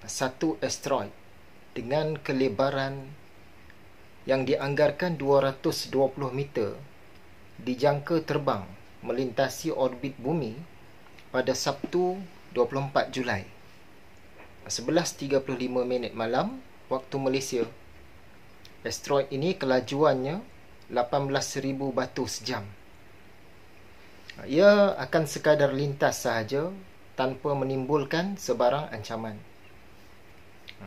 satu asteroid dengan kelebaran yang dianggarkan 220 meter dijangka terbang melintasi orbit bumi pada Sabtu 24 Julai 11.35 malam waktu Malaysia. Asteroid ini kelajuannya 18,000 batu sejam. Ia akan sekadar lintas sahaja tanpa menimbulkan sebarang ancaman.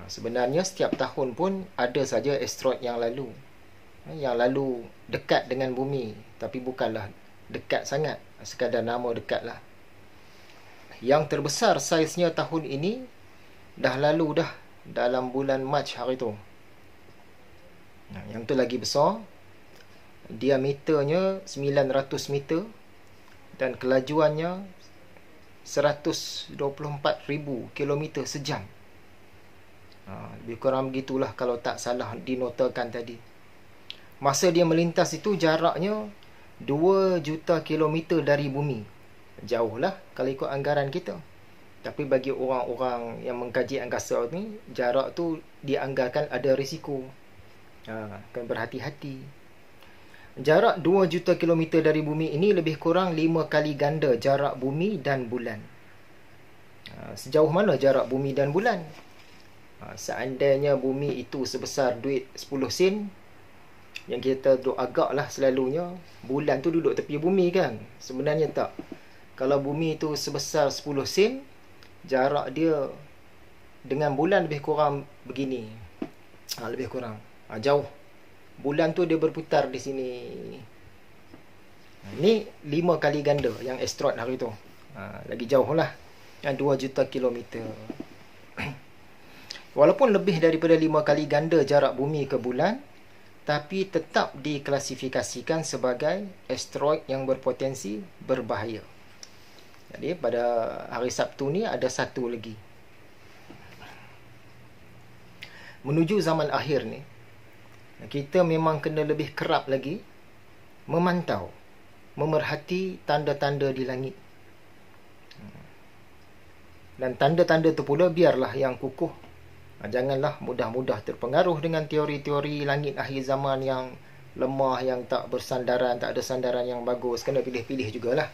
Sebenarnya setiap tahun pun ada saja asteroid yang lalu dekat dengan bumi, tapi bukanlah dekat sangat, sekadar nama dekat lah. Yang terbesar saiznya tahun ini dah lalu dah, dalam bulan Mac hari tu. Yang tu lagi besar, diameternya 900 meter dan kelajuannya 124,000 km sejam. Lebih kurang begitulah kalau tak salah dinotakan tadi. Masa dia melintas itu jaraknya 2 juta kilometer dari bumi. Jauh lah kalau ikut anggaran kita. Tapi bagi orang-orang yang mengkaji angkasa ni, jarak tu dianggarkan ada risiko. Kena berhati-hati. Jarak 2 juta kilometer dari bumi ini lebih kurang 5 kali ganda jarak bumi dan bulan. Sejauh mana jarak bumi dan bulan? Seandainya bumi itu sebesar duit 10 sen, yang kita duduk agak lah selalunya, bulan tu duduk tepi bumi kan? Sebenarnya tak. Kalau bumi itu sebesar 10 sen, jarak dia dengan bulan lebih kurang begini. Lebih kurang. Jauh. Bulan tu dia berputar di sini. Ni 5 kali ganda yang asteroid hari tu. Lagi jauh lah. Yang 2 juta kilometer. Walaupun lebih daripada 5 kali ganda jarak bumi ke bulan, tapi tetap diklasifikasikan sebagai asteroid yang berpotensi berbahaya. Jadi pada hari Sabtu ni ada satu lagi. Menuju zaman akhir ni, kita memang kena lebih kerap lagi memantau, memerhati tanda-tanda di langit. Dan tanda-tanda tu pula biarlah yang kukuh. Janganlah mudah-mudah terpengaruh dengan teori-teori langit akhir zaman yang lemah, yang tak bersandaran, tak ada sandaran yang bagus. Kena pilih-pilih jugalah.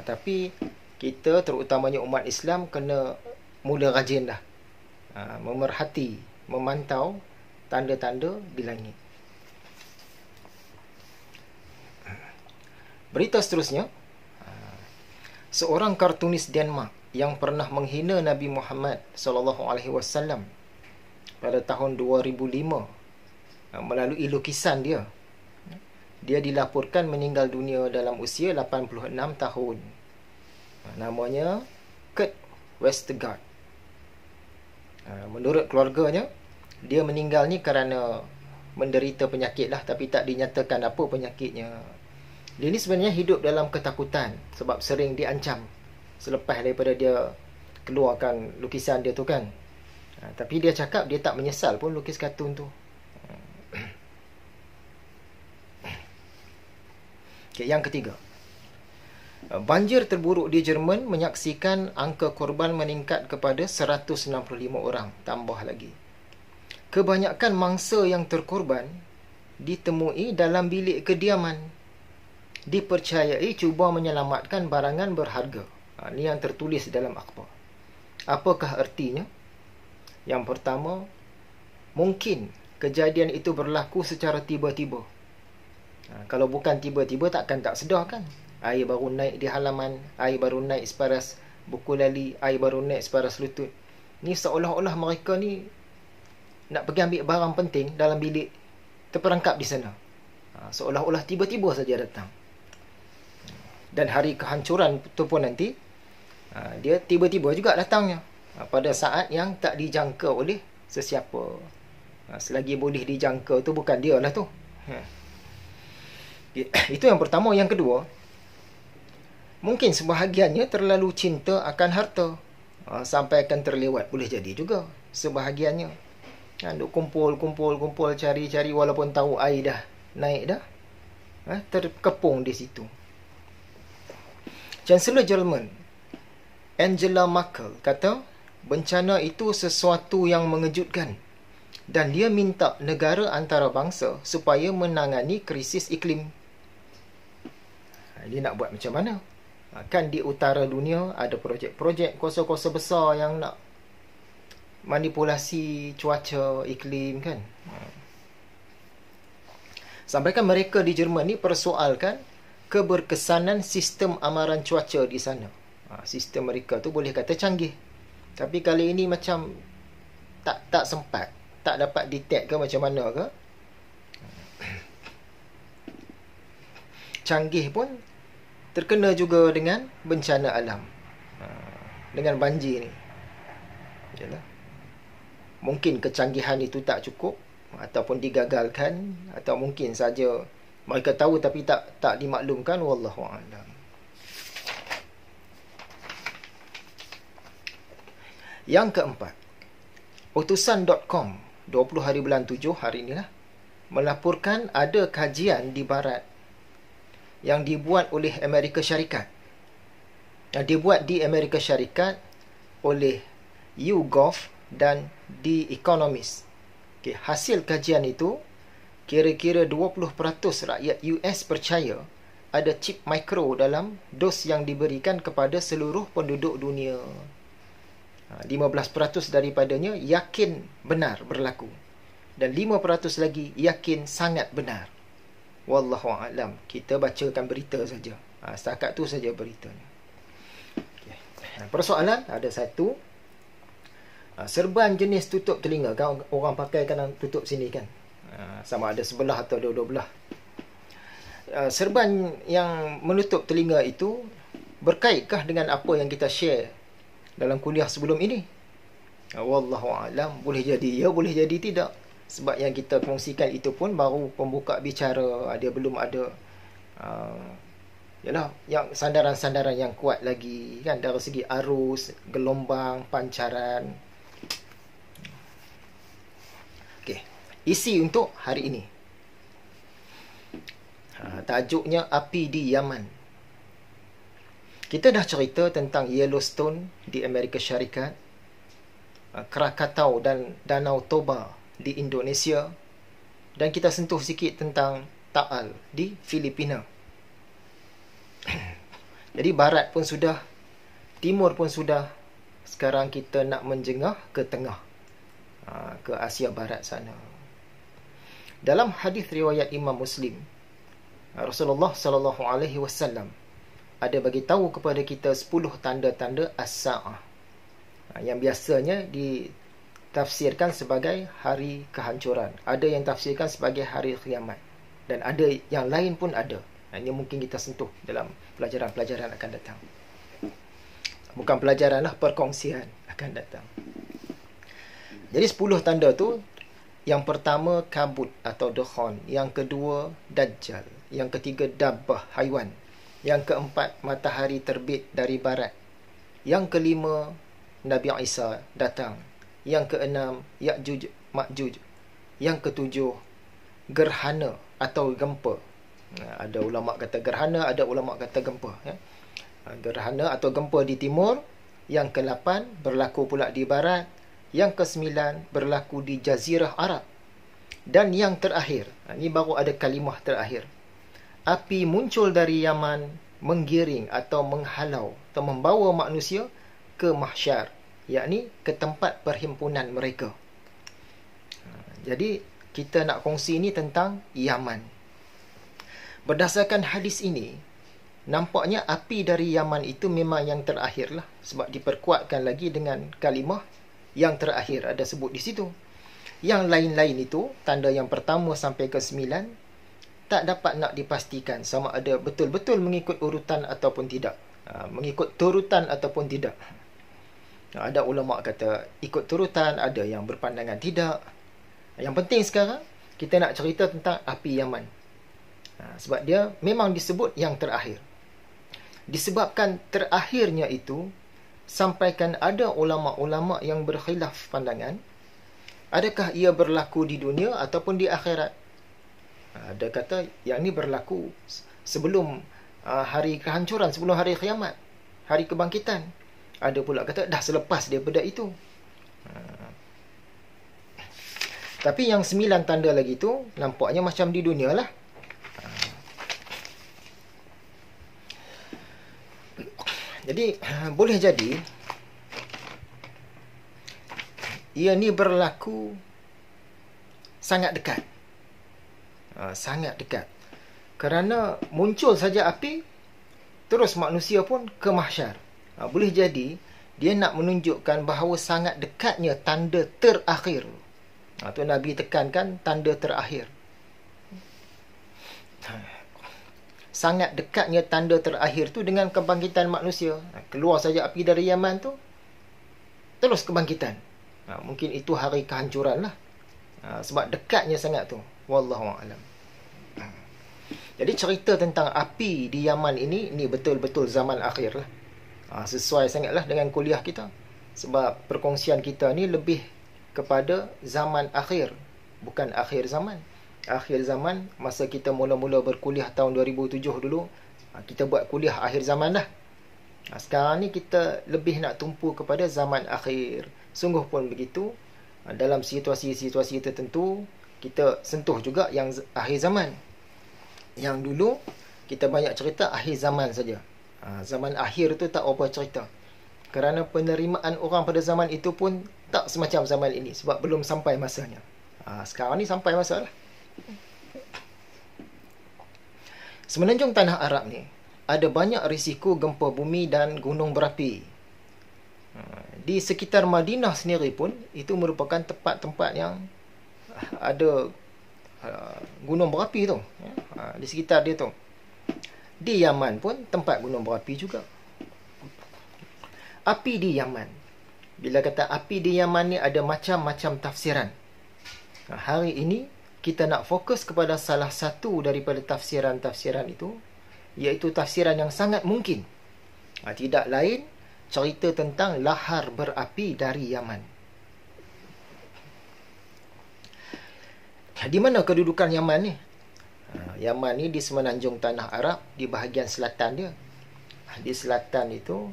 Tapi kita, terutamanya umat Islam, kena mula rajin dah memerhati, memantau tanda-tanda di langit. Berita seterusnya, seorang kartunis Denmark yang pernah menghina Nabi Muhammad SAW pada tahun 2005 melalui lukisan dia dilaporkan meninggal dunia dalam usia 86 tahun. Namanya Kurt Westergaard. Menurut keluarganya, dia meninggal ni kerana menderita penyakit lah, tapi tak dinyatakan apa penyakitnya. Dia ni sebenarnya hidup dalam ketakutan sebab sering diancam selepas daripada dia keluarkan lukisan dia tu kan. Tapi dia cakap dia tak menyesal pun lukis kartun tu. Yang ketiga, banjir terburuk di Jerman menyaksikan angka korban meningkat kepada 165 orang, tambah lagi. Kebanyakan mangsa yang terkorban ditemui dalam bilik kediaman. Dipercayai cuba menyelamatkan barangan berharga. Ini yang tertulis dalam akhbar. Apakah artinya? Yang pertama, mungkin kejadian itu berlaku secara tiba-tiba. Kalau bukan tiba-tiba takkan tak sedar kan? Air baru naik di halaman, air baru naik separas buku lali, air baru naik separas lutut. Ni seolah-olah mereka ni nak pergi ambil barang penting dalam bilik, terperangkap di sana. Seolah-olah tiba-tiba saja datang. Dan hari kehancuran tu pun nanti, dia tiba-tiba juga datangnya, pada saat yang tak dijangka oleh sesiapa. Selagi boleh dijangka tu bukan dia lah tu. Itu yang pertama. Yang kedua, mungkin sebahagiannya terlalu cinta akan harta, sampai akan terlewat. Boleh jadi juga sebahagiannya. Duk kumpul, cari-cari, walaupun tahu air dah naik dah, terkepung di situ. Chancellor Jerman Angela Merkel kata bencana itu sesuatu yang mengejutkan. Dan dia minta negara antarabangsa supaya menangani krisis iklim. Dia nak buat macam mana? Kan di utara dunia ada projek-projek kuasa-kuasa besar yang nak manipulasi cuaca iklim kan. Sampaikan mereka di Jerman ni persoalkan keberkesanan sistem amaran cuaca di sana. Sistem mereka tu boleh kata canggih. Tapi kali ini macam tak sempat. Tak dapat detect ke macam mana ke. Canggih pun terkena juga dengan bencana alam. Dengan banjir ni. Yalah. Mungkin kecanggihan itu tak cukup ataupun digagalkan, atau mungkin saja mereka tahu tapi tak dimaklumkan, wallahu a'lam. Yang keempat, utusan.com 20 hari bulan 7 hari inilah melaporkan ada kajian di barat yang dibuat oleh Amerika Syarikat. Yang dibuat di Amerika Syarikat oleh YouGov dan The Economist. Okay, hasil kajian itu, kira-kira 20% rakyat US percaya ada chip mikro dalam dos yang diberikan kepada seluruh penduduk dunia. 15% daripadanya yakin benar berlaku. Dan 5% lagi yakin sangat benar. Wallahu a'lam. Kita bacakan berita saja. Setakat tu saja beritanya. Okay. Persoalan ada satu. Serban jenis tutup telinga. Kan orang pakai kan tutup sini kan. Sama ada sebelah atau dua-dua belah. Serban yang menutup telinga itu berkaitkah dengan apa yang kita share dalam kuliah sebelum ini? Wallahu a'lam. Boleh jadi ya, boleh jadi tidak. Sebab yang kita kongsikan itu pun baru pembuka bicara. Dia belum ada yalah, yang sandaran-sandaran yang kuat lagi kan, dari segi arus, gelombang, pancaran. Okey, isi untuk hari ini. Tajuknya Api di Yaman. Kita dah cerita tentang Yellowstone di Amerika Syarikat, Krakatau dan Danau Toba di Indonesia, dan kita sentuh sikit tentang Taal di Filipina. Jadi barat pun sudah, timur pun sudah. Sekarang kita nak menjengah ke tengah, ke Asia Barat sana. Dalam hadis riwayat Imam Muslim, Rasulullah SAW ada bagi tahu kepada kita 10 tanda-tanda as-sa'ah, yang biasanya ditafsirkan sebagai hari kehancuran. Ada yang tafsirkan sebagai hari kiamat, dan ada yang lain pun ada. Ini mungkin kita sentuh dalam pelajaran-pelajaran akan datang. Bukan pelajaran lah, perkongsian akan datang. Jadi 10 tanda tu, yang pertama kabut atau dukhan, yang kedua dajjal, yang ketiga dabbah haiwan, yang keempat matahari terbit dari barat, yang kelima Nabi Isa datang, yang keenam Ya'juj Ma'juj, yang ketujuh gerhana atau gempa. Ada ulama kata gerhana, ada ulama kata gempa ya. Gerhana atau gempa di timur. Yang ke-8 berlaku pula di barat. Yang ke-9 berlaku di Jazirah Arab. Dan yang terakhir, ini baru ada kalimah terakhir, api muncul dari Yaman, menggiring atau menghalau atau membawa manusia ke mahsyar, yakni ke tempat perhimpunan mereka. Jadi kita nak kongsi ini tentang Yaman. Berdasarkan hadis ini, nampaknya api dari Yaman itu memang yang terakhir lah, sebab diperkuatkan lagi dengan kalimah yang terakhir, ada sebut di situ. Yang lain-lain itu, tanda yang pertama sampai ke 9, tak dapat nak dipastikan sama ada betul-betul mengikut urutan ataupun tidak. Mengikut turutan ataupun tidak. Ada ulama kata ikut turutan, ada yang berpandangan tidak. Yang penting sekarang, kita nak cerita tentang api Yaman. Sebab dia memang disebut yang terakhir. Disebabkan terakhirnya itu, sampaikan ada ulama-ulama yang berkhilaf pandangan, adakah ia berlaku di dunia ataupun di akhirat. Ada kata yang ni berlaku sebelum hari kehancuran, sebelum hari kiamat, hari kebangkitan. Ada pula kata dah selepas daripada itu. Tapi yang 9 tanda lagi tu nampaknya macam di dunia lah. Jadi boleh jadi ia ni berlaku sangat dekat. Sangat dekat. Kerana muncul saja api, terus manusia pun ke mahsyar. Boleh jadi dia nak menunjukkan bahawa sangat dekatnya tanda terakhir. Tu Nabi tekankan tanda terakhir. Sangat dekatnya tanda terakhir tu dengan kebangkitan manusia. Keluar saja api dari Yaman tu, terus kebangkitan. Mungkin itu hari kehancuran lah. Sebab dekatnya sangat tu. Wallahualam. Jadi cerita tentang api di Yaman ini betul-betul zaman akhir lah. Sesuai sangatlah dengan kuliah kita. Sebab perkongsian kita ni lebih kepada zaman akhir, bukan akhir zaman. Akhir zaman, masa kita mula-mula berkuliah tahun 2007 dulu, kita buat kuliah akhir zaman dah. Sekarang ni kita lebih nak tumpu kepada zaman akhir. Sungguh pun begitu. Dalam situasi-situasi tertentu, kita sentuh juga yang akhir zaman. Yang dulu, kita banyak cerita akhir zaman saja. Zaman akhir tu tak apa cerita. Kerana penerimaan orang pada zaman itu pun tak semacam zaman ini. Sebab belum sampai masanya. Sekarang ni sampai masa lah. Semenanjung Tanah Arab ni ada banyak risiko gempa bumi dan gunung berapi. Di sekitar Madinah sendiri pun itu merupakan tempat-tempat yang ada gunung berapi tu. Di sekitar dia tu. Di Yaman pun tempat gunung berapi juga. Api di Yaman. Bila kata api di Yaman ni ada macam-macam tafsiran. Hari ini kita nak fokus kepada salah satu daripada tafsiran-tafsiran itu, iaitu tafsiran yang sangat mungkin. Tidak lain, cerita tentang lahar berapi dari Yaman. Di mana kedudukan Yaman ni? Yaman ni di semenanjung Tanah Arab, di bahagian selatan dia. Di selatan itu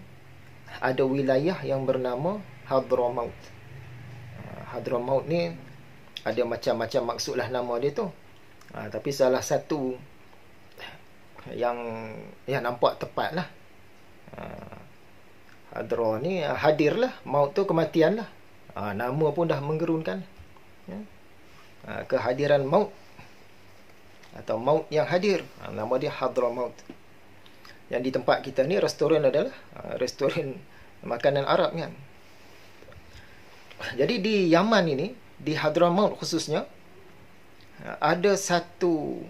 ada wilayah yang bernama Hadramaut. Hadramaut ni ada macam-macam maksudlah nama dia tu. Tapi salah satu yang nampak tepat lah. Hadra ni hadir lah. Maut tu kematian lah. Nama pun dah menggerunkan. Kehadiran maut. Atau maut yang hadir. Nama dia Hadramaut. Yang di tempat kita ni restoran adalah restoran makanan Arab kan. Jadi di Yaman ini, di Hadramaut khususnya, ada satu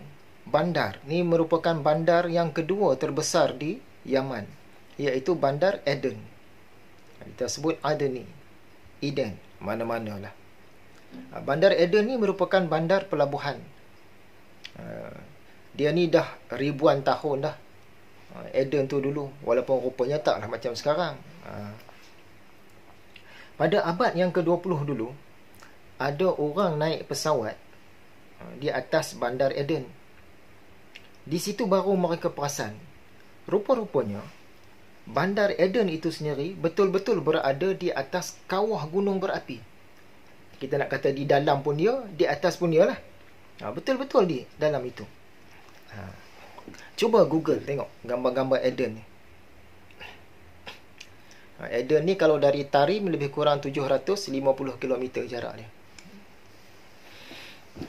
bandar. Ini merupakan bandar yang kedua terbesar di Yaman, iaitu bandar Aden. Kita sebut Adeni, Eden, mana-mana lah. Bandar Aden ni merupakan bandar pelabuhan. Dia ni dah ribuan tahun dah. Aden tu dulu, walaupun rupanya taklah macam sekarang. Pada abad yang ke-20 dulu, ada orang naik pesawat di atas bandar Aden. Di situ baru mereka perasan, rupa-rupanya bandar Aden itu sendiri betul-betul berada di atas kawah gunung berapi. Kita nak kata di dalam pun dia, di atas pun dia lah. Betul-betul di dalam itu. Cuba Google tengok gambar-gambar Aden ni. Aden ni kalau dari Tarim lebih kurang 750 km jarak dia.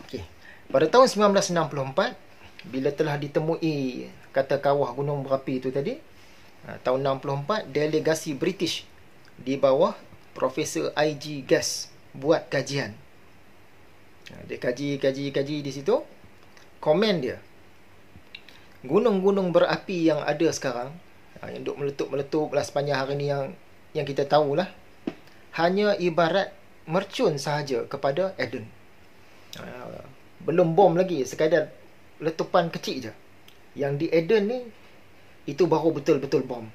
Okey. Pada tahun 1964, bila telah ditemui kata kawah gunung berapi itu tadi, tahun 64, delegasi British di bawah Profesor I.G. Guest buat kajian. Dia kaji di situ. Komen dia, gunung-gunung berapi yang ada sekarang, yang duk meletup-meletup lah sepanjang hari ni yang kita tahulah, hanya ibarat mercun sahaja kepada Aden. Belum bom lagi, sekadar letupan kecil je. Yang di Aden ni, itu baru betul-betul bom.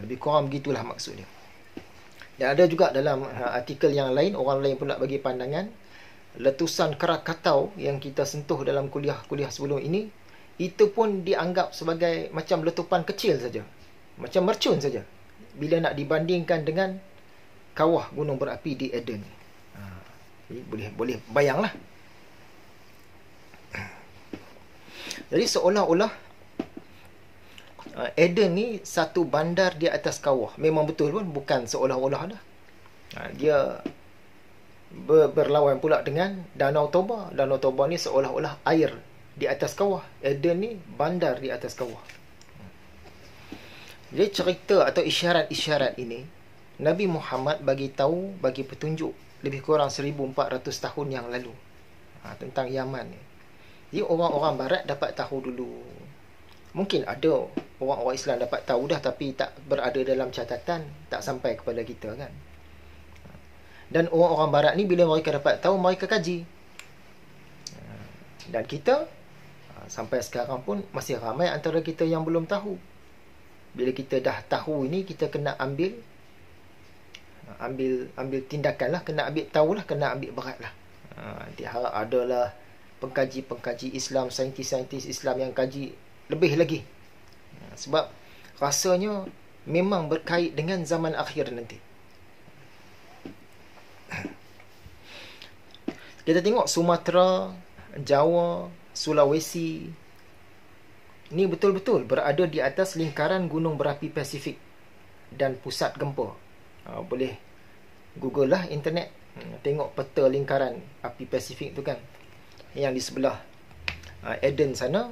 Lebih kurang begitulah maksud dia. Dan ada juga dalam artikel yang lain, orang lain pula bagi pandangan, letusan Krakatau yang kita sentuh dalam kuliah-kuliah sebelum ini, itu pun dianggap sebagai macam letupan kecil saja. Macam mercun saja. bila nak dibandingkan dengan kawah gunung berapi di Eden. Boleh bayanglah. Jadi seolah-olah Eden ni satu bandar di atas kawah. Memang betul pun, bukan seolah-olah dah. Dia berlawan pula dengan Danau Toba. Danau Toba ni seolah-olah air di atas kawah. Eden ni bandar di atas kawah. Jadi cerita atau isyarat-isyarat ini Nabi Muhammad bagi petunjuk lebih kurang 1400 tahun yang lalu tentang Yaman ni. Jadi orang-orang barat dapat tahu dulu. Mungkin ada orang-orang Islam dapat tahu dah, tapi tak berada dalam catatan, tak sampai kepada kita kan. Dan orang-orang barat ni bila mereka dapat tahu, mereka kaji. Dan kita sampai sekarang pun masih ramai antara kita yang belum tahu. Bila kita dah tahu ini, kita kena ambil tindakan lah, kena ambil tahulah, kena ambil berat lah. Nanti harap adalah pengkaji-pengkaji Islam, saintis-saintis Islam yang kaji lebih lagi. Sebab rasanya memang berkait dengan zaman akhir nanti. Kita tengok Sumatera, Jawa, Sulawesi ni betul-betul berada di atas lingkaran gunung berapi Pasifik dan pusat gempa. Boleh Google lah internet, tengok peta lingkaran api Pasifik tu kan. Yang di sebelah Eden sana,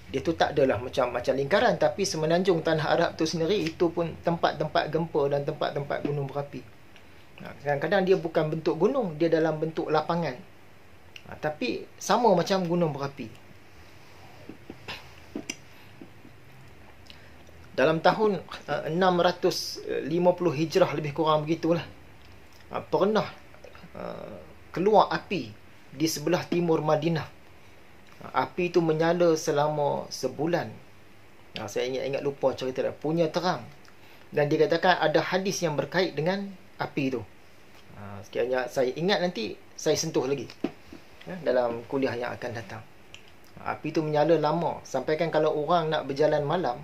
dia tu tak adalah macam lingkaran, tapi semenanjung Tanah Arab tu sendiri itu pun tempat-tempat gempa dan tempat-tempat gunung berapi. Kadang-kadang dia bukan bentuk gunung, dia dalam bentuk lapangan, tapi sama macam gunung berapi. Dalam tahun 650 Hijrah lebih kurang begitulah, pernah keluar api di sebelah timur Madinah. Api itu menyala selama sebulan. Saya ingat lupa cerita dia. Punya terang. Dan dikatakan ada hadis yang berkait dengan api itu. Sekiranya saya ingat, nanti saya sentuh lagi dalam kuliah yang akan datang. Api itu menyala lama. Sampaikan kalau orang nak berjalan malam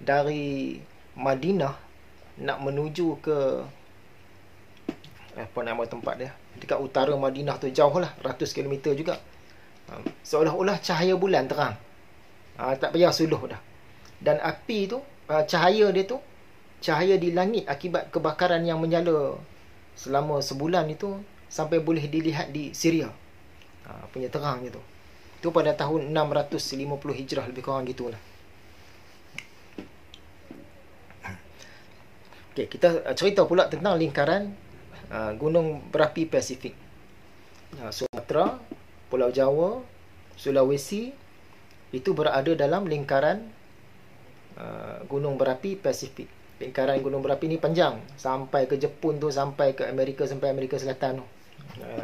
dari Madinah nak menuju ke apa nama tempat dia, dekat utara Madinah tu, jauh lah, ratus kilometer juga. Seolah-olah cahaya bulan terang. Tak payah suluh dah. Dan api tu, cahaya dia tu, cahaya di langit akibat kebakaran yang menyala selama sebulan itu, sampai boleh dilihat di Syria. Punya terangnya tu. Itu pada tahun 650 Hijrah lebih kurang gitulah. Okey, kita cerita pula tentang lingkaran gunung berapi Pasifik. Sumatera, Pulau Jawa, Sulawesi itu berada dalam lingkaran gunung berapi Pasifik. Lingkaran gunung berapi ni panjang, sampai ke Jepun tu, sampai ke Amerika, sampai Amerika Selatan tu.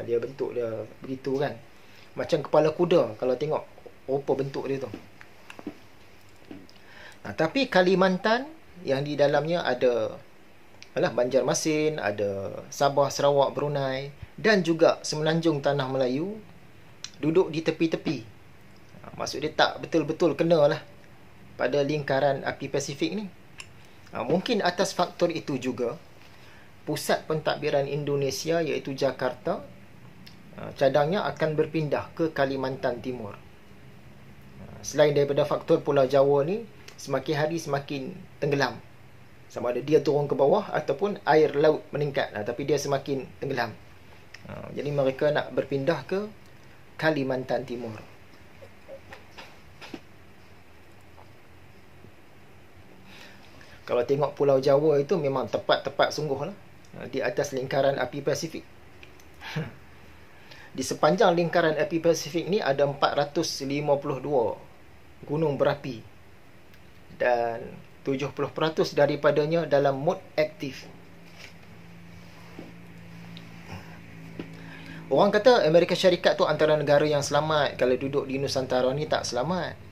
Dia bentuk dia begitu kan, macam kepala kuda kalau tengok rupa bentuk dia tu. Tapi Kalimantan yang di dalamnya ada Banjarmasin, ada Sabah, Sarawak, Brunei, dan juga semenanjung Tanah Melayu duduk di tepi-tepi. Maksud dia tak betul-betul kena lah pada lingkaran api Pasifik ni. Mungkin atas faktor itu juga, pusat pentadbiran Indonesia iaitu Jakarta, cadangnya akan berpindah ke Kalimantan Timur. Selain daripada faktor Pulau Jawa ni semakin hari semakin tenggelam, sama ada dia turun ke bawah ataupun air laut meningkat, tapi dia semakin tenggelam. Jadi mereka nak berpindah ke Kalimantan Timur. Kalau tengok Pulau Jawa itu memang tepat sungguh lah, di atas lingkaran api Pasifik. Di sepanjang lingkaran api Pasifik ni ada 452 gunung berapi, dan 70% daripadanya dalam mod aktif. Orang kata Amerika Syarikat tu antara negara yang selamat. Kalau duduk di Nusantara ni tak selamat.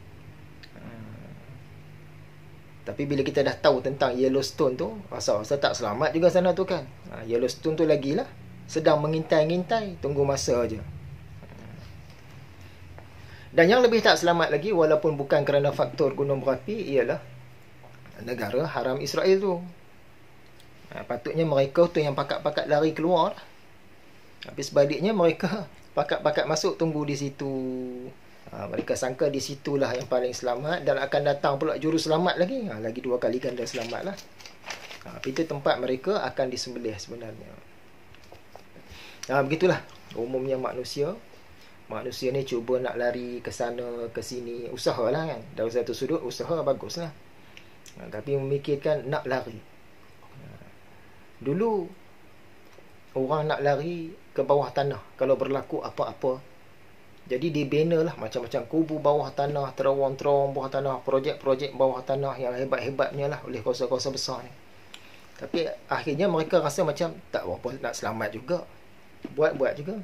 Tapi bila kita dah tahu tentang Yellowstone tu, rasa-rasa tak selamat juga sana tu kan. Yellowstone tu lagilah sedang mengintai-ngintai, tunggu masa aja. Dan yang lebih tak selamat lagi, walaupun bukan kerana faktor gunung berapi, ialah negara haram Israel tu. Patutnya mereka tu yang pakat-pakat lari keluar. Habis sebaliknya mereka pakat-pakat masuk, tunggu di situ. Mereka sangka di situlah yang paling selamat, dan akan datang pula juru selamat lagi. Lagi 2 kali ganda selamat lah. Itu tempat mereka akan disembelih sebenarnya. Begitulah umumnya manusia. Manusia ni cuba nak lari ke sana ke sini, usahalah kan. Dari satu sudut usaha baguslah. Tapi memikirkan nak lari. Dulu orang nak lari ke bawah tanah kalau berlaku apa-apa. Jadi dibina lah macam-macam kubu bawah tanah, terowong-terowong bawah tanah, projek-projek bawah tanah yang hebat-hebatnya lah oleh kuasa-kuasa besar ni. Tapi akhirnya mereka rasa macam tak apa nak selamat juga. Buat juga.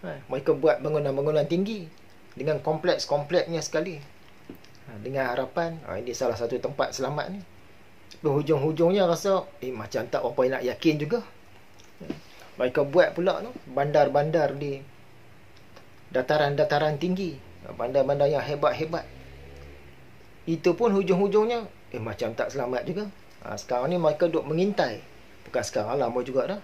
Mereka buat bangunan-bangunan tinggi dengan kompleks-kompleksnya sekali. Dengan harapan ini salah satu tempat selamat ni. Hujung-hujungnya rasa macam tak apa nak yakin juga. Mereka buat pula tu bandar-bandar di dataran-dataran tinggi, bandar-bandar yang hebat-hebat. Itu pun hujung-hujungnya macam tak selamat juga. Sekarang ni mereka duk mengintai. Bukan sekarang, lama juga dah.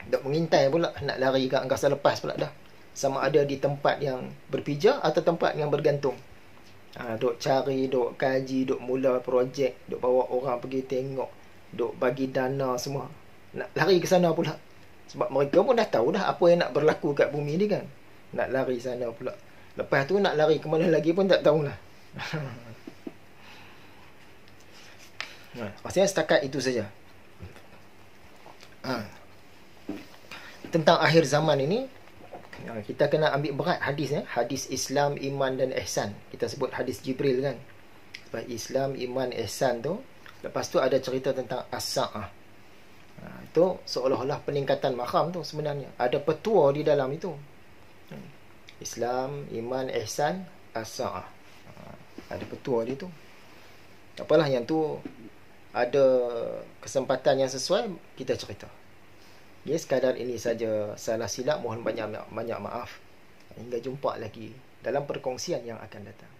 Duk mengintai pula nak lari ke angkasa lepas pula dah. Sama ada di tempat yang berpijak atau tempat yang bergantung. Duk cari, duk kaji, duk mula projek, duk bawa orang pergi tengok, duk bagi dana semua. Nak lari ke sana pula. Sebab mereka pun dah tahu dah apa yang nak berlaku kat bumi ni kan. Nak lari sana pula. Lepas tu nak lari ke mana lagi pun tak tahulah. Rasanya setakat itu saja. Tentang akhir zaman ini, kita kena ambil berat hadis hadis Islam, iman dan ihsan. Kita sebut hadis Jibril kan. Sebab Islam, iman, ihsan tu, lepas tu ada cerita tentang as-sa'ah. Itu seolah-olah peningkatan makam tu sebenarnya. Ada petua di dalam itu. Islam, iman, ihsan, as-sa'ah. Ada petua di tu. Apalah yang tu ada kesempatan yang sesuai, kita cerita. Sekadar ini saja, salah silap mohon banyak maaf. Hingga jumpa lagi dalam perkongsian yang akan datang.